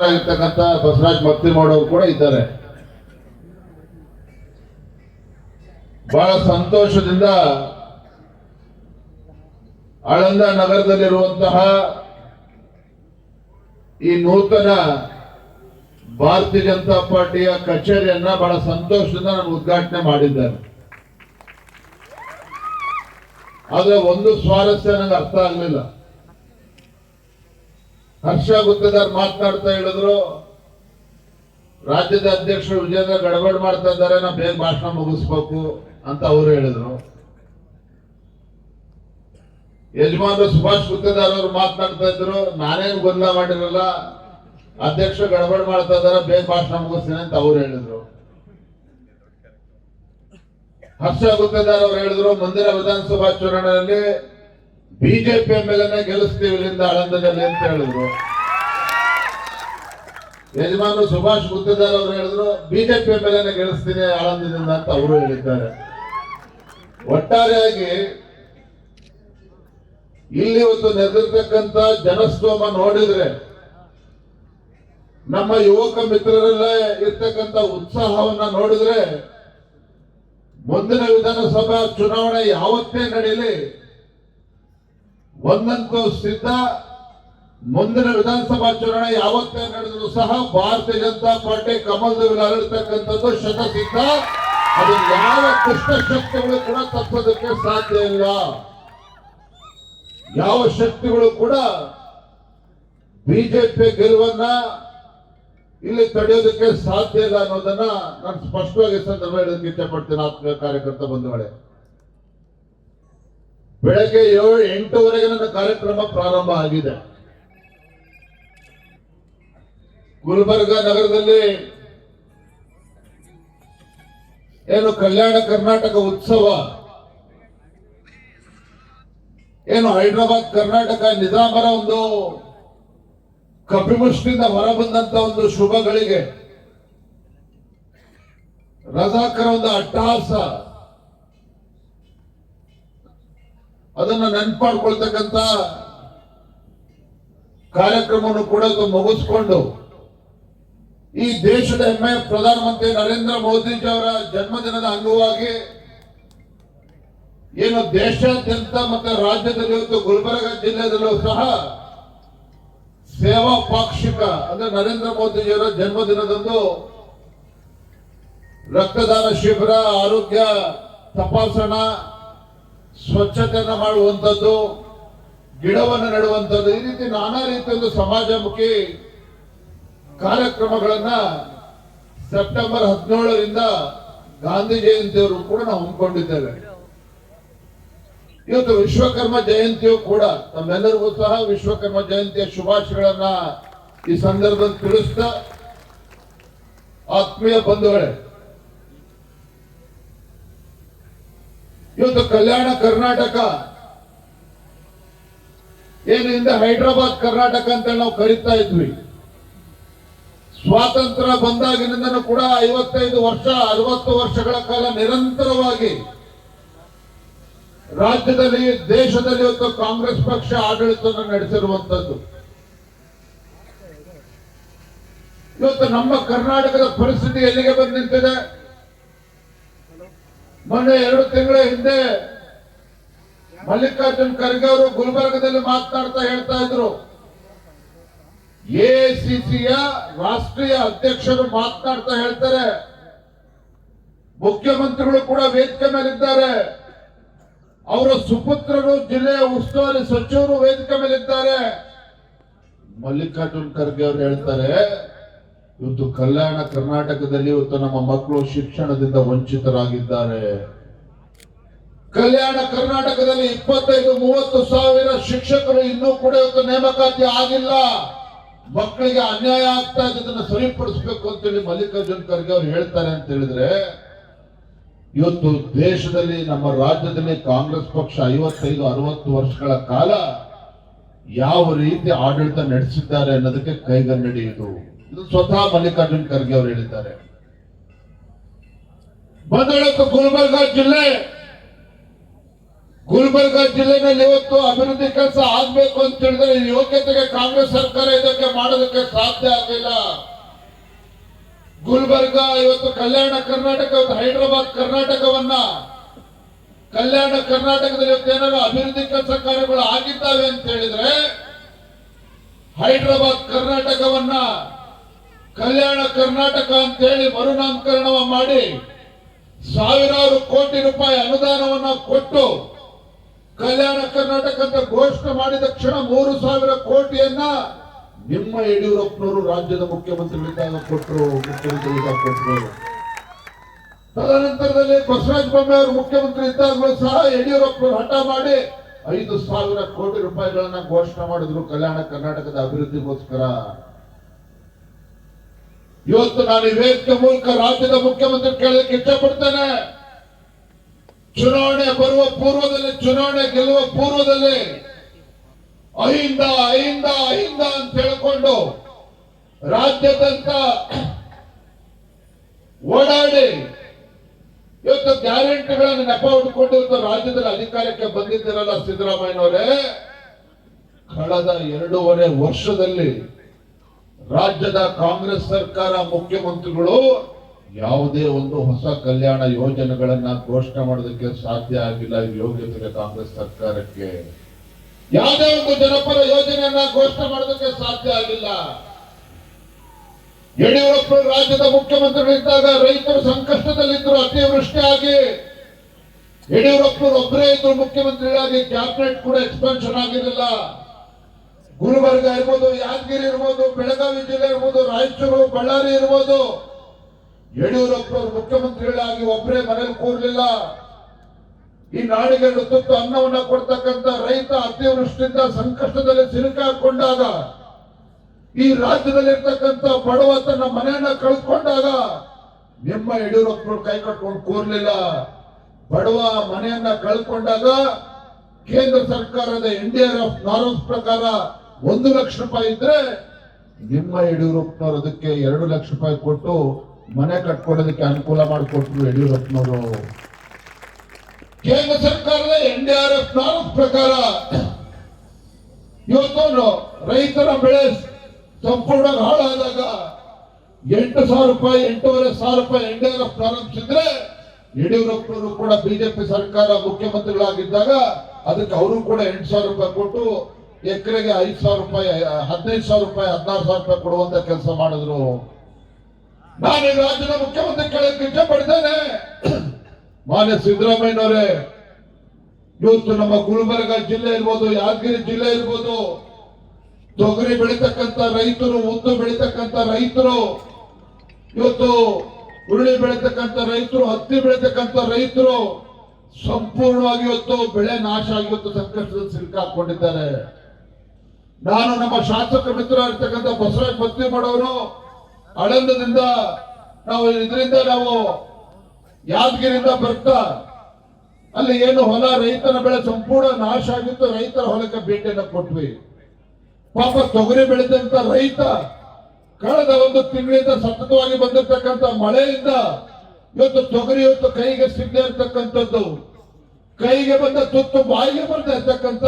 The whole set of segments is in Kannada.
ಆಗಿರ್ತಕ್ಕಂಥ ಬಸವರಾಜ್ ಮತ್ತಿಮೋಡ್ ಅವರು ಕೂಡ ಇದ್ದಾರೆ. ಬಹಳ ಸಂತೋಷದಿಂದ ಆಳಂದ ನಗರದಲ್ಲಿರುವಂತಹ ಈ ನೂತನ ಭಾರತೀಯ ಜನತಾ ಪಾರ್ಟಿಯ ಕಚೇರಿಯನ್ನ ಬಹಳ ಸಂತೋಷದಿಂದ ನಾನು ಉದ್ಘಾಟನೆ ಮಾಡಿದ್ದೇನೆ. ಆದ್ರೆ ಒಂದು ಸ್ವಾರಸ್ಯ ನನಗೆ ಅರ್ಥ ಆಗಲಿಲ್ಲ. ಹರ್ಷ ಗುತ್ತೇದಾರ್ ಮಾತನಾಡ್ತಾ ಹೇಳಿದ್ರು, ರಾಜ್ಯದ ಅಧ್ಯಕ್ಷರು ವಿಜೇಂದ್ರ ಗಡಬಡ್ ಮಾಡ್ತಾ ಇದ್ದಾರೆ, ನಾ ಬೇಗ ಭಾಷಣ ಮುಗಿಸ್ಬೇಕು ಅಂತ ಅವರು ಹೇಳಿದ್ರು. ಯಜಮಾನರು ಸುಭಾಷ್ ಗುತ್ತೇದಾರ್ ಅವರು ಮಾತನಾಡ್ತಾ ಇದ್ರು, ನಾನೇನು ಗೊಂದಲ ಮಾಡಿರಲ್ಲ, ಅಧ್ಯಕ್ಷ ಗಡಬಡ್ ಮಾಡ್ತಾ ಇದ್ದಾರೆ, ಬೇಗ ಭಾಷಣ ಮುಗಿಸ್ತೀನಿ ಅಂತ ಅವ್ರು ಹೇಳಿದ್ರು. ಹರ್ಷ ಗುತ್ತೇದಾರ್ ಅವರು ಹೇಳಿದ್ರು, ಮುಂದಿನ ವಿಧಾನಸಭಾ ಚುನಾವಣೆಯಲ್ಲಿ ಬಿಜೆಪಿ ಎಂಎಲ್ಎನೇ ಗೆಲ್ಲಿಸ್ತೀವಿ ಇಲ್ಲಿಂದ ಆಳಂದದಲ್ಲಿ ಅಂತ ಹೇಳಿದ್ರು. ಯಜಮಾನರು ಸುಭಾಷ್ ಗುತ್ತೇದಾರ್ ಅವರು ಹೇಳಿದ್ರು, ಬಿಜೆಪಿ ಎಂಎಲ್ಎನೇ ಗೆಲ್ಲಿಸ್ತೀನಿ ಆಳಂದದಿಂದ ಅಂತ ಅವರು ಹೇಳಿದ್ದಾರೆ. ಒಟ್ಟಾರೆಯಾಗಿ ಇಲ್ಲಿ ಇವತ್ತು ನೆರೆದಿರ್ತಕ್ಕಂಥ ಜನಸ್ತೋಮ ನೋಡಿದ್ರೆ, ನಮ್ಮ ಯುವಕ ಮಿತ್ರರಲ್ಲೇ ಇರ್ತಕ್ಕಂಥ ಉತ್ಸಾಹವನ್ನ ನೋಡಿದ್ರೆ, ಮುಂದಿನ ವಿಧಾನಸಭಾ ಚುನಾವಣೆ ಯಾವತ್ತೇ ನಡೆಯಲಿ ಒಂದಂತೂ ಸಿದ್ಧ, ಮುಂದಿನ ವಿಧಾನಸಭಾ ಚುನಾವಣೆ ಯಾವತ್ತೇ ನಡೆದರೂ ಸಹ ಭಾರತೀಯ ಜನತಾ ಪಾರ್ಟಿ ಕಮಲದ ಮೇಲೆ ಅರಳಿರ್ತಕ್ಕಂಥದ್ದು ಶತಸಿದ್ಧ. ಅದು ಯಾವ ದುಷ್ಟ ಶಕ್ತಿಗಳು ಕೂಡ ತಪ್ಪೋದಕ್ಕೆ ಸಾಧ್ಯ ಇಲ್ಲ. ಯಾವ ಶಕ್ತಿಗಳು ಕೂಡ ಬಿಜೆಪಿ ಗೆಲುವನ್ನ ಇಲ್ಲಿ ತಡೆಯೋದಕ್ಕೆ ಸಾಧ್ಯ ಇಲ್ಲ ಅನ್ನೋದನ್ನ ನಾನು ಸ್ಪಷ್ಟವಾಗಿ ಸಂದರ್ಭ ಹೇಳೋದಕ್ಕೆ ಇಷ್ಟಪಡ್ತೇನೆ. ಆತ್ಮೀಯ ಕಾರ್ಯಕರ್ತ ಬಂಧುಗಳೇ, ಬೆಳಗ್ಗೆ 8:30 ನನ್ನ ಕಾರ್ಯಕ್ರಮ ಪ್ರಾರಂಭ ಆಗಿದೆ. ಗುಲ್ಬರ್ಗ ನಗರದಲ್ಲಿ ಏನು ಕಲ್ಯಾಣ ಕರ್ನಾಟಕ ಉತ್ಸವ, ಏನು ಹೈದರಾಬಾದ್ ಕರ್ನಾಟಕ ನಿಜಾಮರ ಒಂದು ಕಪಿಮುಷ್ಟಿಯಿಂದ ಹೊರಬಂದಂತ ಒಂದು ಶುಭಗಳಿಗೆ, ರಜಾಕರ ಒಂದು ಅಟ್ಟಹಾಸ, ಅದನ್ನ ನೆನಪಾಡ್ಕೊಳ್ತಕ್ಕಂಥ ಕಾರ್ಯಕ್ರಮವನ್ನು ಕೂಡ ಮುಗಿಸ್ಕೊಂಡು ಈ ದೇಶದ ಹೆಮ್ಮೆಯ ಪ್ರಧಾನಮಂತ್ರಿ ನರೇಂದ್ರ ಮೋದಿಜಿ ಅವರ ಜನ್ಮದಿನದ ಅಂಗವಾಗಿ ಏನು ದೇಶಾದ್ಯಂತ ಮತ್ತೆ ರಾಜ್ಯದಲ್ಲಿ ಇವತ್ತು ಗುಲ್ಬರ್ಗ ಜಿಲ್ಲೆಯಲ್ಲೂ ಸಹ ಸೇವಾ ಪಾಕ್ಷಿಕ ಅಂದ್ರೆ ನರೇಂದ್ರ ಮೋದಿಜಿಯವರ ಜನ್ಮದಿನದಂದು ರಕ್ತದಾನ ಶಿಬಿರ, ಆರೋಗ್ಯ ತಪಾಸಣಾ, ಸ್ವಚ್ಛತೆಯನ್ನು ಮಾಡುವಂಥದ್ದು, ಗಿಡವನ್ನು ನೆಡುವಂಥದ್ದು, ಈ ರೀತಿ ನಾನಾ ರೀತಿಯ ಸಮಾಜಮುಖಿ ಕಾರ್ಯಕ್ರಮಗಳನ್ನ ಸೆಪ್ಟೆಂಬರ್ 17ರಿಂದ ಗಾಂಧಿ ಜಯಂತಿಯವರು ಕೂಡ ನಾವು ಹಮ್ಮಿಕೊಂಡಿದ್ದೇವೆ. ಇವತ್ತು ವಿಶ್ವಕರ್ಮ ಜಯಂತಿಯು ಕೂಡ ನಮ್ಮೆಲ್ಲರಿಗೂ ಸಹ ವಿಶ್ವಕರ್ಮ ಜಯಂತಿಯ ಶುಭಾಶಯಗಳನ್ನ ಈ ಸಂದರ್ಭದಲ್ಲಿ ತಿಳಿಸ್ತಾ, ಆತ್ಮೀಯ ಬಂಧುಗಳೇ, ಇವತ್ತು ಕಲ್ಯಾಣ ಕರ್ನಾಟಕ ಏನು ಹಿಂದೆ ಹೈದರಾಬಾದ್ ಕರ್ನಾಟಕ ಅಂತ ನಾವು ಕರೀತಾ ಇದ್ವಿ. ಸ್ವಾತಂತ್ರ್ಯ ಬಂದಾಗಿನಿಂದನೂ ಕೂಡ 55 ವರ್ಷ 60 ವರ್ಷಗಳ ಕಾಲ ನಿರಂತರವಾಗಿ ರಾಜ್ಯದಲ್ಲಿ, ದೇಶದಲ್ಲಿ ಇವತ್ತು ಕಾಂಗ್ರೆಸ್ ಪಕ್ಷ ಆಡಳಿತವನ್ನು ನಡೆಸಿರುವಂತದ್ದು. ಇವತ್ತು ನಮ್ಮ ಕರ್ನಾಟಕದ ಪರಿಸ್ಥಿತಿ ಎಲ್ಲಿಗೆ ಬಂದು ನಿಂತಿದೆ? ಮೊನ್ನೆ 2 ತಿಂಗಳ ಹಿಂದೆ ಮಲ್ಲಿಕಾರ್ಜುನ್ ಖರ್ಗೆ ಅವರು ಗುಲ್ಬರ್ಗದಲ್ಲಿ ಮಾತನಾಡ್ತಾ ಹೇಳ್ತಾ ಇದ್ರು, ಎಐಸಿಸಿಯ ರಾಷ್ಟ್ರೀಯ ಅಧ್ಯಕ್ಷರು ಮಾತನಾಡ್ತಾ ಹೇಳ್ತಾರೆ, ಮುಖ್ಯಮಂತ್ರಿಗಳು ಕೂಡ ವೇದಿಕೆ ಮೇಲಿದ್ದಾರೆ, ಅವರ ಸುಪುತ್ರರು ಜಿಲ್ಲೆಯ ಉಸ್ತುವಾರಿ ಸಚಿವರು ವೇದಿಕೆ ಮೇಲಿದ್ದಾರೆ. ಮಲ್ಲಿಕಾರ್ಜುನ್ ಖರ್ಗೆ ಅವರು ಹೇಳ್ತಾರೆ, ಇವತ್ತು ಕಲ್ಯಾಣ ಕರ್ನಾಟಕದಲ್ಲಿ ಇವತ್ತು ನಮ್ಮ ಮಕ್ಕಳು ಶಿಕ್ಷಣದಿಂದ ವಂಚಿತರಾಗಿದ್ದಾರೆ. ಕಲ್ಯಾಣ ಕರ್ನಾಟಕದಲ್ಲಿ 25-30 ಸಾವಿರ ಶಿಕ್ಷಕರು ಇನ್ನೂ ಕೂಡ ಇವತ್ತು ನೇಮಕಾತಿ ಆಗಿಲ್ಲ. ಮಕ್ಕಳಿಗೆ ಅನ್ಯಾಯ ಆಗ್ತಾ ಇದನ್ನ ಸರಿಪಡಿಸಬೇಕು ಅಂತೇಳಿ ಮಲ್ಲಿಕಾರ್ಜುನ್ ಖರ್ಗೆ ಅವರು ಹೇಳ್ತಾರೆ ಅಂತ ಹೇಳಿದ್ರೆ, ಇವತ್ತು ದೇಶದಲ್ಲಿ ನಮ್ಮ ರಾಜ್ಯದಲ್ಲಿ ಕಾಂಗ್ರೆಸ್ ಪಕ್ಷ 55-60 ವರ್ಷಗಳ ಕಾಲ ಯಾವ ರೀತಿ ಆಡಳಿತ ನಡೆಸಿದ್ದಾರೆ ಅನ್ನೋದಕ್ಕೆ ಕೈಗನ್ನಡಿ ಇದು ಸ್ವತಃ ಮಲ್ಲಿಕಾರ್ಜುನ್ ಖರ್ಗೆ ಅವರು ಹೇಳಿದ್ದಾರೆ. ಬಂದಳತ್ತು ಗುಲ್ಬರ್ಗ ಜಿಲ್ಲೆ ಗುಲ್ಬರ್ಗ ಜಿಲ್ಲೆನಲ್ಲಿ ಇವತ್ತು ಅಭಿವೃದ್ಧಿ ಕೆಲಸ ಆಗ್ಬೇಕು ಅಂತ ಹೇಳಿದ್ರೆ ಈ ಯೋಗ್ಯತೆಗೆ ಕಾಂಗ್ರೆಸ್ ಸರ್ಕಾರ ಇದಕ್ಕೆ ಮಾಡೋದಕ್ಕೆ ಸಾಧ್ಯ ಆಗಲಿಲ್ಲ. ಗುಲ್ಬರ್ಗ ಇವತ್ತು ಕಲ್ಯಾಣ ಕರ್ನಾಟಕ, ಹೈದರಾಬಾದ್ ಕರ್ನಾಟಕವನ್ನ, ಕಲ್ಯಾಣ ಕರ್ನಾಟಕದಲ್ಲಿ ಇವತ್ತು ಏನಾದ್ರು ಅಭಿವೃದ್ಧಿ ಕೆಲಸ ಕಾರ್ಯಗಳು ಆಗಿದ್ದಾವೆ ಅಂತ ಹೇಳಿದ್ರೆ ಹೈದರಾಬಾದ್ ಕರ್ನಾಟಕವನ್ನ ಕಲ್ಯಾಣ ಕರ್ನಾಟಕ ಅಂತ ಹೇಳಿ ಮರುನಾಮಕರಣ ಮಾಡಿ ಸಾವಿರಾರು ಕೋಟಿ ರೂಪಾಯಿ ಅನುದಾನವನ್ನ ಕೊಟ್ಟು ಕಲ್ಯಾಣ ಕರ್ನಾಟಕ ಅಂತ ಘೋಷಣೆ ಮಾಡಿದ ಕ್ಷಣ 3,000 ಕೋಟಿಯನ್ನ ನಿಮ್ಮ ಯಡಿಯೂರಪ್ಪನವರು ರಾಜ್ಯದ ಮುಖ್ಯಮಂತ್ರಿಗಳಿದ್ದಾಗ ಕೊಟ್ಟರು, ಮುಖ್ಯಮಂತ್ರಿಗಳಿದ್ದಾಗ ಕೊಟ್ಟರು. ತದನಂತರದಲ್ಲಿ ಬಸವರಾಜ ಬೊಮ್ಮಾಯಿ ಅವರು ಮುಖ್ಯಮಂತ್ರಿ ಇದ್ದಾಗಲೂ ಸಹ ಯಡಿಯೂರಪ್ಪನವರು ಹಠ ಮಾಡಿ 5,000 ಕೋಟಿ ರೂಪಾಯಿಗಳನ್ನ ಘೋಷಣೆ ಮಾಡಿದ್ರು ಕಲ್ಯಾಣ ಕರ್ನಾಟಕದ ಅಭಿವೃದ್ಧಿಗೋಸ್ಕರ. ಇವತ್ತು ನಾನು ಈ ವೇದಿಕೆ ಮೂಲಕ ರಾಜ್ಯದ ಮುಖ್ಯಮಂತ್ರಿ ಕೇಳಲಿಕ್ಕೆ ಇಷ್ಟಪಡ್ತೇನೆ. ಚುನಾವಣೆ ಬರುವ ಪೂರ್ವದಲ್ಲಿ, ಚುನಾವಣೆ ಗೆಲ್ಲುವ ಪೂರ್ವದಲ್ಲಿ ಅಹಿಂದ ಅಹಿಂದ ಅಹಿಂದ ಅಂತ ಹೇಳಿಕೊಂಡು ರಾಜ್ಯದಂತ ಓಡಾಡಿ ಇವತ್ತು ಗ್ಯಾರಂಟಿಗಳನ್ನು ನೆಪ ಹೊಡ್ಕೊಂಡು ಇವತ್ತು ರಾಜ್ಯದಲ್ಲಿ ಅಧಿಕಾರಕ್ಕೆ ಬಂದಿದ್ದೀರಲ್ಲ ಸಿದ್ದರಾಮಯ್ಯನವರೇ, ಕಳೆದ 2.5 ವರ್ಷದಲ್ಲಿ ರಾಜ್ಯದ ಕಾಂಗ್ರೆಸ್ ಸರ್ಕಾರ ಮುಖ್ಯಮಂತ್ರಿಗಳು ಯಾವುದೇ ಒಂದು ಹೊಸ ಕಲ್ಯಾಣ ಯೋಜನೆಗಳನ್ನ ಘೋಷಣೆ ಮಾಡೋದಕ್ಕೆ ಸಾಧ್ಯ ಆಗಿಲ್ಲ. ಯೋಗ್ಯತೆಗೆ ಕಾಂಗ್ರೆಸ್ ಸರ್ಕಾರಕ್ಕೆ ಯಾವುದೇ ಒಂದು ಜನಪರ ಯೋಜನೆಯನ್ನ ಘೋಷಣೆ ಮಾಡೋದಕ್ಕೆ ಸಾಧ್ಯ ಆಗಿಲ್ಲ. ಯಡಿಯೂರಪ್ಪ ರಾಜ್ಯದ ಮುಖ್ಯಮಂತ್ರಿಗಳಿದ್ದಾಗ ರೈತರು ಸಂಕಷ್ಟದಲ್ಲಿದ್ದರು. ಅತಿವೃಷ್ಟಿ ಆಗಿ ಯಡಿಯೂರಪ್ಪನವರು ಒಬ್ಬರೇ ಇದ್ರು ಮುಖ್ಯಮಂತ್ರಿಗಳಾಗಿ, ಕ್ಯಾಬಿನೆಟ್ ಕೂಡ ಎಕ್ಸ್ಪಾನ್ಷನ್ ಆಗಿರಲಿಲ್ಲ. ಗುಲ್ಬರ್ಗ ಇರ್ಬೋದು, ಯಾದಗಿರಿ ಇರ್ಬೋದು, ಬೆಳಗಾವಿ ಜಿಲ್ಲೆ ಇರ್ಬೋದು, ರಾಯಚೂರು, ಬಳ್ಳಾರಿ ಇರ್ಬೋದು, ಯಡಿಯೂರಪ್ಪನವರು ಮುಖ್ಯಮಂತ್ರಿಗಳಾಗಿ ಒಬ್ಬರೇ ಮನೇಲಿ ಕೂರ್ಲಿಲ್ಲ. ಈ ನಾಡಿಗೆ ತುತ್ತು ಅನ್ನವನ್ನ ಕೊಡ್ತಕ್ಕಂಥ ರೈತ ಅತಿವೃಷ್ಟಿಯಿಂದ ಸಂಕಷ್ಟದಲ್ಲಿ ಸಿಲುಕಾಕೊಂಡಾಗ, ಈ ರಾಜ್ಯದಲ್ಲಿ ಇರ್ತಕ್ಕಂಥ ಬಡವ ತನ್ನ ಮನೆಯನ್ನ ಕಳ್ಕೊಂಡಾಗ ನಿಮ್ಮ ಯಡಿಯೂರಪ್ಪನವರು ಕೈ ಕಟ್ಕೊಂಡು ಕೂರ್ಲಿಲ್ಲ. ಬಡವ ಮನೆಯನ್ನ ಕಳ್ಕೊಂಡಾಗ ಕೇಂದ್ರ ಸರ್ಕಾರದ NDRF ನಾರ್ಮ್ಸ್ ಪ್ರಕಾರ 1 ಲಕ್ಷ ರೂಪಾಯಿ ಇದ್ರೆ ನಿಮ್ಮ ಯಡಿಯೂರಪ್ಪನವರು ಅದಕ್ಕೆ 2 ಲಕ್ಷ ರೂಪಾಯಿ ಕೊಟ್ಟು ಮನೆ ಕಟ್ಕೊಳ್ಳೋದಕ್ಕೆ ಅನುಕೂಲ ಮಾಡಿಕೊಟ್ರು ಯಡಿಯೂರಪ್ಪನವರು. ಕೇಂದ್ರ ಸರ್ಕಾರದ NDRF ನಾರ್ಮ್ಸ್ ಪ್ರಕಾರ ಇವತ್ತು ರೈತರ ಬೆಳೆ ಸಂಪೂರ್ಣ ಹಾಳಾದಾಗ 8,000 ರೂಪಾಯಿ, 8,500 ರೂಪಾಯಿ NDRF ನಾರ್ಮ್ಸ್ ಇದ್ರೆ ಯಡಿಯೂರಪ್ಪನವರು ಕೂಡ ಬಿಜೆಪಿ ಸರ್ಕಾರ ಮುಖ್ಯಮಂತ್ರಿಗಳಾಗಿದ್ದಾಗ ಅದಕ್ಕೆ ಅವರು ಕೂಡ 8,000 ರೂಪಾಯಿ ಕೊಟ್ಟು ಎಕರೆಗೆ 5,000 ರೂಪಾಯಿ, 15,000 ರೂಪಾಯಿ, 16,000 ರೂಪಾಯಿ ಕೊಡುವಂತ ಕೆಲಸ ಮಾಡಿದ್ರು. ನಾನು ಈ ರಾಜ್ಯದ ಮುಖ್ಯಮಂತ್ರಿ ಕೇಳಕ್ಕೆ ಇಷ್ಟಪಡ್ತೇನೆ, ಮಾನ್ಯ ಸಿದ್ದರಾಮಯ್ಯನವರೇ, ಇವತ್ತು ನಮ್ಮ ಗುಲ್ಬರ್ಗ ಜಿಲ್ಲೆ ಇರ್ಬೋದು, ಯಾದಗಿರಿ ಜಿಲ್ಲೆ ಇರ್ಬೋದು, ತೊಗರಿ ಬೆಳೀತಕ್ಕಂಥ ರೈತರು, ಉದ್ದು ಬೆಳೀತಕ್ಕಂಥ ರೈತರು, ಇವತ್ತು ಹುರುಳಿ ಬೆಳೀತಕ್ಕಂಥ ರೈತರು, ಹತ್ತಿ ಬೆಳೀತಕ್ಕಂಥ ರೈತರು ಸಂಪೂರ್ಣವಾಗಿ ಇವತ್ತು ಬೆಳೆ ನಾಶ ಆಗಿ ಇವತ್ತು ಸಂಕಷ್ಟದಲ್ಲಿ ಸಿಲುಕಾಕೊಂಡಿದ್ದಾರೆ. ನಾನು ನಮ್ಮ ಶಾಸಕ ಮಿತ್ರ ಇರ್ತಕ್ಕಂಥ ಬಸವರಾಜ ಬೊಮ್ಮಾಯಿ ಆಳಂದದಿಂದ ನಾವು ಯಾದಗಿರಿಯಿಂದ ಬರ್ತಾ ಅಲ್ಲಿ ಏನು ಹೊಲ ರೈತನ ಬೆಳೆ ಸಂಪೂರ್ಣ ನಾಶ ಆಗಿತ್ತು. ರೈತರ ಹೊಲಕ್ಕೆ ಭೇಟಿಯನ್ನು ಕೊಟ್ವಿ. ಪಾಪ ತೊಗರಿ ಬೆಳೆದಂತ ರೈತ ಕಳೆದ 1 ತಿಂಗಳಿಂದ ಸತತವಾಗಿ ಬಂದಿರತಕ್ಕಂಥ ಮಳೆಯಿಂದ ಇವತ್ತು ತೊಗರಿ ಇವತ್ತು ಕೈಗೆ ಸಿಗದೆ ಇರ್ತಕ್ಕಂಥದ್ದು, ಕೈಗೆ ಬಂದ ತುತ್ತು ಬಾಯಿಗೆ ಬರ್ತಾ ಇರ್ತಕ್ಕಂಥ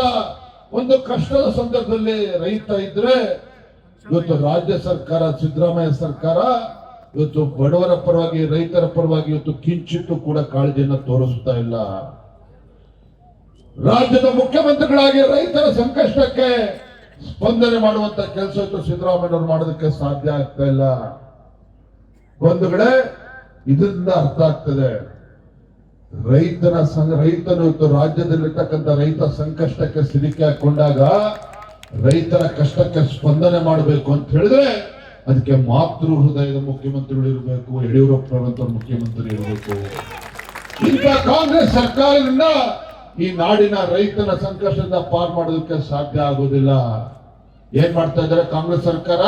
ಒಂದು ಕಷ್ಟದ ಸಂದರ್ಭದಲ್ಲಿ ರೈತ ಇದ್ರೆ ಇವತ್ತು ರಾಜ್ಯ ಸರ್ಕಾರ, ಸಿದ್ದರಾಮಯ್ಯ ಸರ್ಕಾರ ಇವತ್ತು ಬಡವರ ಪರವಾಗಿ, ರೈತರ ಪರವಾಗಿ ಇವತ್ತು ಕಿಂಚಿತ್ತು ಕೂಡ ಕಾಳಜಿಯನ್ನು ತೋರಿಸ್ತಾ ಇಲ್ಲ. ರಾಜ್ಯದ ಮುಖ್ಯಮಂತ್ರಿಗಳಾಗಿ ರೈತರ ಸಂಕಷ್ಟಕ್ಕೆ ಸ್ಪಂದನೆ ಮಾಡುವಂತ ಕೆಲಸ ಇವತ್ತು ಸಿದ್ದರಾಮಯ್ಯನವರು ಮಾಡೋದಕ್ಕೆ ಸಾಧ್ಯ ಆಗ್ತಾ ಇಲ್ಲ. ಬಂಧುಗಳೇ, ಇದರಿಂದ ಅರ್ಥ ಆಗ್ತದೆ ರೈತನು ಇವತ್ತು ರಾಜ್ಯದಲ್ಲಿರ್ತಕ್ಕಂಥ ರೈತ ಸಂಕಷ್ಟಕ್ಕೆ ಸಿಲುಕಿ ಹಾಕೊಂಡಾಗ ರೈತರ ಕಷ್ಟಕ್ಕೆ ಸ್ಪಂದನೆ ಮಾಡಬೇಕು ಅಂತ ಹೇಳಿದ್ರೆ ಅದಕ್ಕೆ ಮಾತೃ ಹೃದಯದ ಮುಖ್ಯಮಂತ್ರಿಗಳು ಇರಬೇಕು, ಯಡಿಯೂರಪ್ಪನವರಂತ ಮುಖ್ಯಮಂತ್ರಿ ಇರಬೇಕು. ಇಂಥ ಕಾಂಗ್ರೆಸ್ ಸರ್ಕಾರದಿಂದ ಈ ನಾಡಿನ ರೈತನ ಸಂಕಷ್ಟದಿಂದ ಪಾರ್ ಮಾಡೋದಕ್ಕೆ ಸಾಧ್ಯ ಆಗೋದಿಲ್ಲ. ಏನ್ ಮಾಡ್ತಾ ಇದ್ದಾರೆ ಕಾಂಗ್ರೆಸ್ ಸರ್ಕಾರ?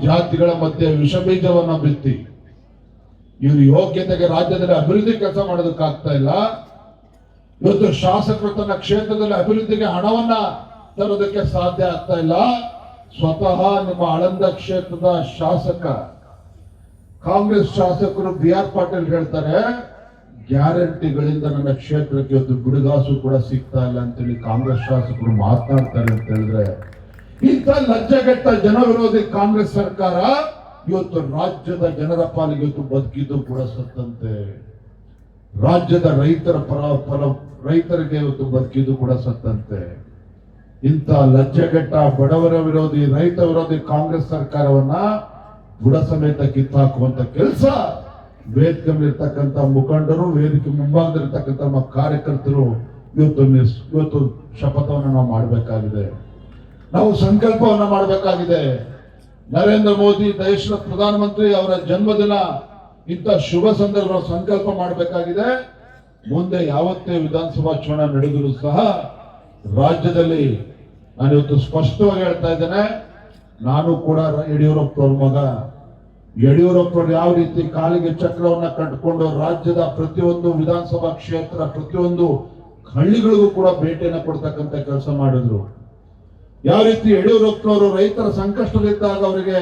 ಜಾತಿಗಳ ಮಧ್ಯೆ ವಿಷ ಬೀಜವನ್ನ ಬಿತ್ತಿ ಇವರು ಯೋಗ್ಯತೆಗೆ ರಾಜ್ಯದಲ್ಲಿ ಅಭಿವೃದ್ಧಿ ಕೆಲಸ ಮಾಡೋದಕ್ಕಾಗ್ತಾ ಇಲ್ಲ. ಇವತ್ತು ಶಾಸಕರು ತನ್ನ ಕ್ಷೇತ್ರದಲ್ಲಿ ಅಭಿವೃದ್ಧಿಗೆ ಹಣವನ್ನ ತರೋದಕ್ಕೆ ಸಾಧ್ಯ ಆಗ್ತಾ ಇಲ್ಲ. ಸ್ವತಃ ನಿಮ್ಮ ಆಳಂದ ಕ್ಷೇತ್ರದ ಶಾಸಕ, ಕಾಂಗ್ರೆಸ್ ಶಾಸಕರು BR ಪಾಟೀಲ್ ಹೇಳ್ತಾರೆ, ಗ್ಯಾರಂಟಿಗಳಿಂದ ನನ್ನ ಕ್ಷೇತ್ರಕ್ಕೆ ಇವತ್ತು ಬಿಡುಗಾಸು ಕೂಡ ಸಿಗ್ತಾ ಇಲ್ಲ ಅಂತೇಳಿ ಕಾಂಗ್ರೆಸ್ ಶಾಸಕರು ಮಾತನಾಡ್ತಾರೆ ಅಂತ ಹೇಳಿದ್ರೆ, ಇಂಥ ಲಜ್ಜೆಗೆಟ್ಟ ಜನ ವಿರೋಧಿ ಕಾಂಗ್ರೆಸ್ ಸರ್ಕಾರ ಇವತ್ತು ರಾಜ್ಯದ ಜನರ ಪಾಲಿಗೆ ಇವತ್ತು ಬದುಕಿದ್ದು ಕೂಡ ಸತ್ತಂತೆ. ರಾಜ್ಯದ ರೈತರಿಗೆ ಇವತ್ತು ಬದುಕಿದ್ದು ಕೂಡ ಸತ್ತಂತೆ. ಇಂಥ ಲಜ್ಜೆಗೆಟ್ಟ ಬಡವರ ವಿರೋಧಿ ರೈತ ವಿರೋಧಿ ಕಾಂಗ್ರೆಸ್ ಸರ್ಕಾರವನ್ನ ಬುಡ ಸಮೇತ ಕಿತ್ತಾಕುವಂತ ಕೆಲಸ ವೇದಿಕೆ ಇರ್ತಕ್ಕಂಥ ಮುಖಂಡರು, ವೇದಿಕೆ ಮುಂಭಾಗದಲ್ಲಿರ್ತಕ್ಕಂಥ ನಮ್ಮ ಕಾರ್ಯಕರ್ತರು ಇವತ್ತು ಶಪಥವನ್ನು ನಾವು ಮಾಡಬೇಕಾಗಿದೆ. ನಾವು ಸಂಕಲ್ಪವನ್ನ ಮಾಡಬೇಕಾಗಿದೆ. ನರೇಂದ್ರ ಮೋದಿ ದೇಶದ ಪ್ರಧಾನಮಂತ್ರಿ ಅವರ ಜನ್ಮದಿನ, ಇಂಥ ಶುಭ ಸಂದರ್ಭ ಸಂಕಲ್ಪ ಮಾಡಬೇಕಾಗಿದೆ. ಮುಂದೆ ಯಾವತ್ತೇ ವಿಧಾನಸಭಾ ಚುನಾವಣೆ ನಡೆದರೂ ಸಹ ರಾಜ್ಯದಲ್ಲಿ ನಾನು ಇವತ್ತು ಸ್ಪಷ್ಟವಾಗಿ ಹೇಳ್ತಾ ಇದ್ದೇನೆ, ನಾನು ಕೂಡ ಯಡಿಯೂರಪ್ಪನವ್ರ ಮಗ. ಯಡಿಯೂರಪ್ಪನವ್ರು ಯಾವ ರೀತಿ ಕಾಲಿಗೆ ಚಕ್ರವನ್ನ ಕಟ್ಟಿಕೊಂಡು ರಾಜ್ಯದ ಪ್ರತಿಯೊಂದು ವಿಧಾನಸಭಾ ಕ್ಷೇತ್ರ, ಪ್ರತಿಯೊಂದು ಹಳ್ಳಿಗಳಿಗೂ ಕೂಡ ಭೇಟಿಯನ್ನ ಕೊಡ್ತಕ್ಕಂಥ ಕೆಲಸ ಮಾಡಿದ್ರು. ಯಾವ ರೀತಿ ಯಡಿಯೂರಪ್ಪನವರು ರೈತರ ಸಂಕಷ್ಟದಲ್ಲಿದ್ದಾಗ ಅವರಿಗೆ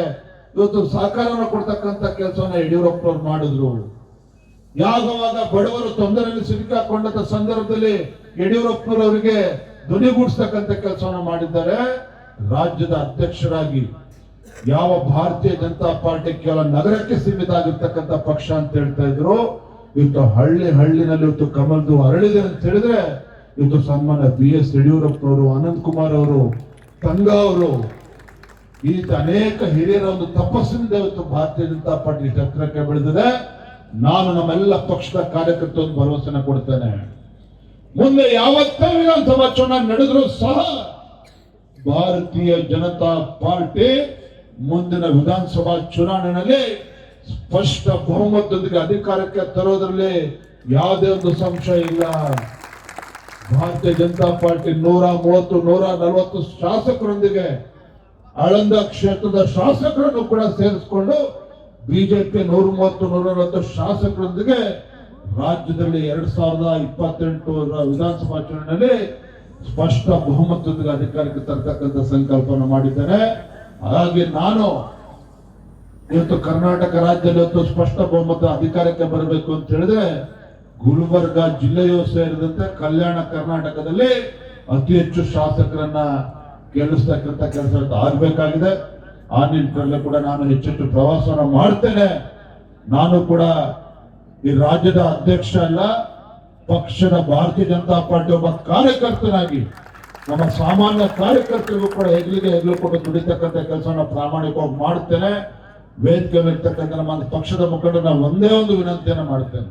ಇವತ್ತು ಸಹಕಾರವನ್ನು ಕೊಡ್ತಕ್ಕಂಥ ಕೆಲಸವನ್ನ ಯಡಿಯೂರಪ್ಪನವ್ರು ಮಾಡಿದ್ರು. ಯಾವಾಗ ಬಡವರು ತೊಂದರೆಯಲ್ಲಿ ಸಿಲುಕಿಕೊಂಡ ಸಂದರ್ಭದಲ್ಲಿ ಯಡಿಯೂರಪ್ಪನವರಿಗೆ ಧ್ವನಿಗೂಡಿಸ್ತಕ್ಕಂಥ ಕೆಲಸವನ್ನು ಮಾಡಿದ್ದಾರೆ. ರಾಜ್ಯದ ಅಧ್ಯಕ್ಷರಾಗಿ ಯಾವ ಭಾರತೀಯ ಜನತಾ ಪಾರ್ಟಿ ಕೇವಲ ನಗರಕ್ಕೆ ಸೀಮಿತ ಆಗಿರ್ತಕ್ಕಂಥ ಪಕ್ಷ ಅಂತ ಹೇಳ್ತಾ ಇದ್ರು, ಇವತ್ತು ಹಳ್ಳಿನಲ್ಲಿ ಇವತ್ತು ಕಮಲ್ದು ಅರಳಿದೆ ಅಂತ ಹೇಳಿದ್ರೆ ಇವತ್ತು ಸನ್ಮಾನ್ಯ BS ಯಡಿಯೂರಪ್ಪನವರು, ಅನಂತ್ ಕುಮಾರ್ ಅವರು, ತಂಗ ಅವರು, ಈ ಅನೇಕ ಹಿರಿಯರ ಒಂದು ತಪಸ್ಸಿನಿಂದ ಇವತ್ತು ಭಾರತೀಯ ಜನತಾ ಪಾರ್ಟಿ ಎತ್ತರಕ್ಕೆ ಬೆಳೆದಿದೆ. ನಾನು ನಮ್ಮೆಲ್ಲ ಪಕ್ಷದ ಕಾರ್ಯಕರ್ತ ಒಂದು ಭರವಸೆನ ಕೊಡ್ತೇನೆ, ಮುಂದೆ ಯಾವತ್ತೇ ವಿಧಾನಸಭಾ ಚುನಾವಣೆ ನಡೆದರೂ ಸಹ ಭಾರತೀಯ ಜನತಾ ಪಾರ್ಟಿ ಮುಂದಿನ ವಿಧಾನಸಭಾ ಚುನಾವಣೆಯಲ್ಲಿ ಸ್ಪಷ್ಟ ಬಹುಮತದೊಂದಿಗೆ ಅಧಿಕಾರಕ್ಕೆ ತರೋದ್ರಲ್ಲಿ ಯಾವುದೇ ಒಂದು ಸಂಶಯ ಇಲ್ಲ. ಭಾರತೀಯ ಜನತಾ ಪಾರ್ಟಿ 130, 140 ಶಾಸಕರೊಂದಿಗೆ ಆಳಂದ ಕ್ಷೇತ್ರದ ಶಾಸಕರನ್ನು ಕೂಡ ಸೇರಿಸಿಕೊಂಡು ಬಿಜೆಪಿ 130, 140 ಶಾಸಕರೊಂದಿಗೆ ರಾಜ್ಯದಲ್ಲಿ 2028 ವಿಧಾನಸಭಾ ಚುನಾವಣೆಯಲ್ಲಿ ಸ್ಪಷ್ಟ ಬಹುಮತದೊಂದಿಗೆ ಅಧಿಕಾರಕ್ಕೆ ತರತಕ್ಕಂಥ ಸಂಕಲ್ಪನ ಮಾಡಿದ್ದೇನೆ. ಹಾಗಾಗಿ ನಾನು ಇವತ್ತು ಕರ್ನಾಟಕ ರಾಜ್ಯದಲ್ಲಿ ಇವತ್ತು ಸ್ಪಷ್ಟ ಬಹುಮತ ಅಧಿಕಾರಕ್ಕೆ ಬರಬೇಕು ಅಂತ ಹೇಳಿದ್ರೆ ಗುಲ್ಬರ್ಗ ಜಿಲ್ಲೆಯೂ ಸೇರಿದಂತೆ ಕಲ್ಯಾಣ ಕರ್ನಾಟಕದಲ್ಲಿ ಅತಿ ಹೆಚ್ಚು ಶಾಸಕರನ್ನ ಗೆಲ್ಲಿಸ್ತಕ್ಕಂಥ ಕೆಲಸ ಆಗಬೇಕಾಗಿದೆ. ಆ ನಿಟ್ಟಿನಲ್ಲಿ ಕೂಡ ನಾನು ಹೆಚ್ಚೆಚ್ಚು ಪ್ರವಾಸನ ಮಾಡ್ತೇನೆ. ನಾನು ಕೂಡ ಈ ರಾಜ್ಯದ ಅಧ್ಯಕ್ಷ ಅಲ್ಲ, ಪಕ್ಷದ ಭಾರತೀಯ ಜನತಾ ಪಾರ್ಟಿ ಒಬ್ಬ ಕಾರ್ಯಕರ್ತನಾಗಿ ನಮ್ಮ ಸಾಮಾನ್ಯ ಕಾರ್ಯಕರ್ತರಿಗೂ ಕೂಡ ಹೆಗ್ಲು ಕೊಟ್ಟು ದುಡಿತಕ್ಕಂಥ ಕೆಲಸನ ಪ್ರಾಮಾಣಿಕವಾಗಿ ಮಾಡ್ತೇನೆ. ವೇದಿಕೆ ಇರ್ತಕ್ಕಂಥ ನಮ್ಮ ಪಕ್ಷದ ಮುಖಂಡರ ಒಂದೇ ಒಂದು ವಿನಂತಿಯನ್ನ ಮಾಡ್ತೇನೆ.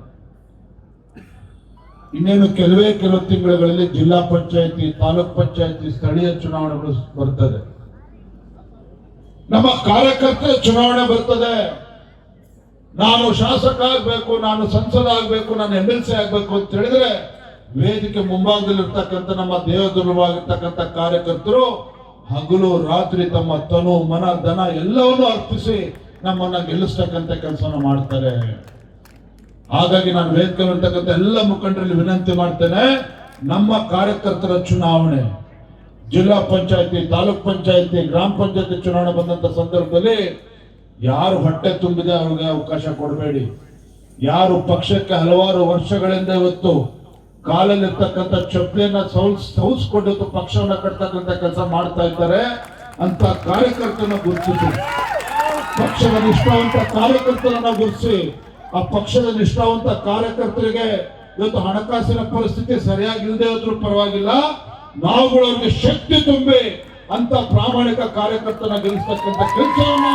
ಇನ್ನೇನು ಕೆಲವು ತಿಂಗಳುಗಳಲ್ಲಿ ಜಿಲ್ಲಾ ಪಂಚಾಯತಿ, ತಾಲೂಕ್ ಪಂಚಾಯತಿ, ಸ್ಥಳೀಯ ಚುನಾವಣೆಗಳು ಬರ್ತದೆ. ನಮ್ಮ ಕಾರ್ಯಕರ್ತರ ಚುನಾವಣೆ ಬರ್ತದೆ. ನಾನು ಶಾಸಕ ಆಗ್ಬೇಕು, ನಾನು ಸಂಸದ ಆಗ್ಬೇಕು, ನಾನು MLC ಆಗ್ಬೇಕು ಅಂತ ಹೇಳಿದ್ರೆ ವೇದಿಕೆ ಮುಂಭಾಗದಲ್ಲಿರ್ತಕ್ಕಂಥ ನಮ್ಮ ದೇವದುರ್ಗವಾಗಿರ್ತಕ್ಕಂಥ ಕಾರ್ಯಕರ್ತರು ಹಗಲು ರಾತ್ರಿ ತಮ್ಮ ತನು, ಮನ, ಧನ ಎಲ್ಲವನ್ನೂ ಅರ್ಪಿಸಿ ನಮ್ಮನ್ನ ಗೆಲ್ಲಿಸ್ತಕ್ಕಂಥ ಕೆಲಸವನ್ನು ಮಾಡ್ತಾರೆ. ಹಾಗಾಗಿ ನಾನು ವೇದಿಕೆ ಇರ್ತಕ್ಕಂಥ ಎಲ್ಲ ಮುಖಂಡರಲ್ಲಿ ವಿನಂತಿ ಮಾಡ್ತೇನೆ, ನಮ್ಮ ಕಾರ್ಯಕರ್ತರ ಚುನಾವಣೆ, ಜಿಲ್ಲಾ ಪಂಚಾಯತಿ, ತಾಲೂಕ್ ಪಂಚಾಯತಿ, ಗ್ರಾಮ ಪಂಚಾಯತಿ ಚುನಾವಣೆ ಬಂದಂತ ಸಂದರ್ಭದಲ್ಲಿ ಯಾರು ಹೊಟ್ಟೆ ತುಂಬಿದೆ ಅವ್ರಿಗೆ ಅವಕಾಶ ಕೊಡಬೇಡಿ. ಯಾರು ಪಕ್ಷಕ್ಕೆ ಹಲವಾರು ವರ್ಷಗಳಿಂದ ಇವತ್ತು ಕಾಲಲ್ಲಿರ್ತಕ್ಕಂಥ ಚಪ್ಪಲಿಯನ್ನ ಸೌಲ್ಸ್ಕೊಂಡು ಪಕ್ಷವನ್ನ ಕಟ್ತಕ್ಕಂಥ ಕೆಲಸ ಮಾಡ್ತಾ ಇದ್ದಾರೆ ಅಂತ ಕಾರ್ಯಕರ್ತರನ್ನ ಗುರುತಿಸಿ, ಪಕ್ಷದ ನಿಷ್ಠಾವಂತ ಕಾರ್ಯಕರ್ತರನ್ನ ಗುರುತಿಸಿ, ಆ ಪಕ್ಷದ ನಿಷ್ಠಾವಂತ ಕಾರ್ಯಕರ್ತರಿಗೆ ಇವತ್ತು ಹಣಕಾಸಿನ ಪರಿಸ್ಥಿತಿ ಸರಿಯಾಗಿಲ್ಲದೆ ಹೋದ್ರೂ ಪರವಾಗಿಲ್ಲ, ನಾವುಗಳು ಅವ್ರಿಗೆ ಶಕ್ತಿ ತುಂಬಿ ಅಂತ ಪ್ರಾಮಾಣಿಕ ಕಾರ್ಯಕರ್ತನ ಗೆಲ್ಲಿಸ್ತಕ್ಕಂಥ ಕೆಲಸವನ್ನ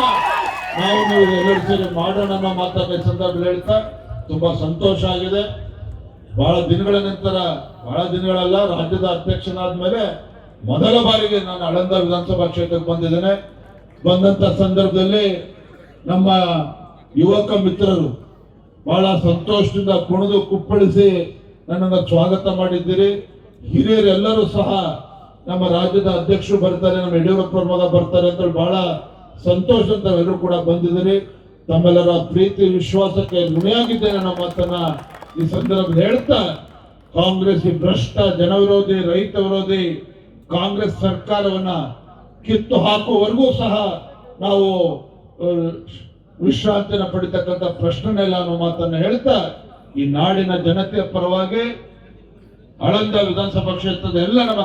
ನಾವು ಎಲ್ಲರೂ ಸೇರಿ ಮಾಡೋಣ ಅನ್ನೋ ಮಾತನ್ನ ಸಂದರ್ಭದಲ್ಲಿ ಹೇಳ್ತಾ ತುಂಬಾ ಸಂತೋಷ ಆಗಿದೆ. ಬಹಳ ದಿನಗಳ ನಂತರ, ಬಹಳ ದಿನಗಳಲ್ಲ, ರಾಜ್ಯದ ಅಧ್ಯಕ್ಷನಾದ ಮೇಲೆ ಮೊದಲ ಬಾರಿಗೆ ನಾನು ಆಳಂದ ವಿಧಾನಸಭಾ ಕ್ಷೇತ್ರಕ್ಕೆ ಬಂದಿದ್ದೇನೆ. ಬಂದಂತ ಸಂದರ್ಭದಲ್ಲಿ ನಮ್ಮ ಯುವಕ ಮಿತ್ರರು ಬಹಳ ಸಂತೋಷದಿಂದ ಕುಣಿದು ಕುಪ್ಪಳಿಸಿ ನನ್ನನ್ನು ಸ್ವಾಗತ ಮಾಡಿದ್ದೀರಿ. ಹಿರಿಯರೆಲ್ಲರೂ ಸಹ ನಮ್ಮ ರಾಜ್ಯದ ಅಧ್ಯಕ್ಷರು ಬರ್ತಾರೆ, ನಮ್ಮ ಯಡಿಯೂರಪ್ಪ ಮಗ ಬರ್ತಾರೆ ಅಂತ ಬಹಳ ಸಂತೋಷದಿಂದ ಎಲ್ಲರೂ ಕೂಡ ಬಂದಿದ್ದೀರಿ. ತಮ್ಮೆಲ್ಲರ ಪ್ರೀತಿ ವಿಶ್ವಾಸಕ್ಕೆ ಋಣಿಯಾಗಿದ್ದೇನೆ ಅನ್ನೋ ಮಾತನ್ನ ಈ ಸಂದರ್ಭದಲ್ಲಿ ಹೇಳ್ತಾ, ಕಾಂಗ್ರೆಸ್ ಈ ಭ್ರಷ್ಟ ಜನವಿರೋಧಿ ರೈತ ವಿರೋಧಿ ಕಾಂಗ್ರೆಸ್ ಸರ್ಕಾರವನ್ನ ಕಿತ್ತು ಹಾಕುವವರೆಗೂ ಸಹ ನಾವು ವಿಶ್ರಾಂತಿನ ಪಡಿತಕ್ಕಂಥ ಪ್ರಶ್ನೆ ಇಲ್ಲ ಅನ್ನೋ ಮಾತನ್ನ ಹೇಳ್ತಾ ಈ ನಾಡಿನ ಜನತೆಯ ಪರವಾಗಿ ಆಳಂದ ವಿಧಾನಸಭಾ ಕ್ಷೇತ್ರದ ಎಲ್ಲ ನಮ್ಮ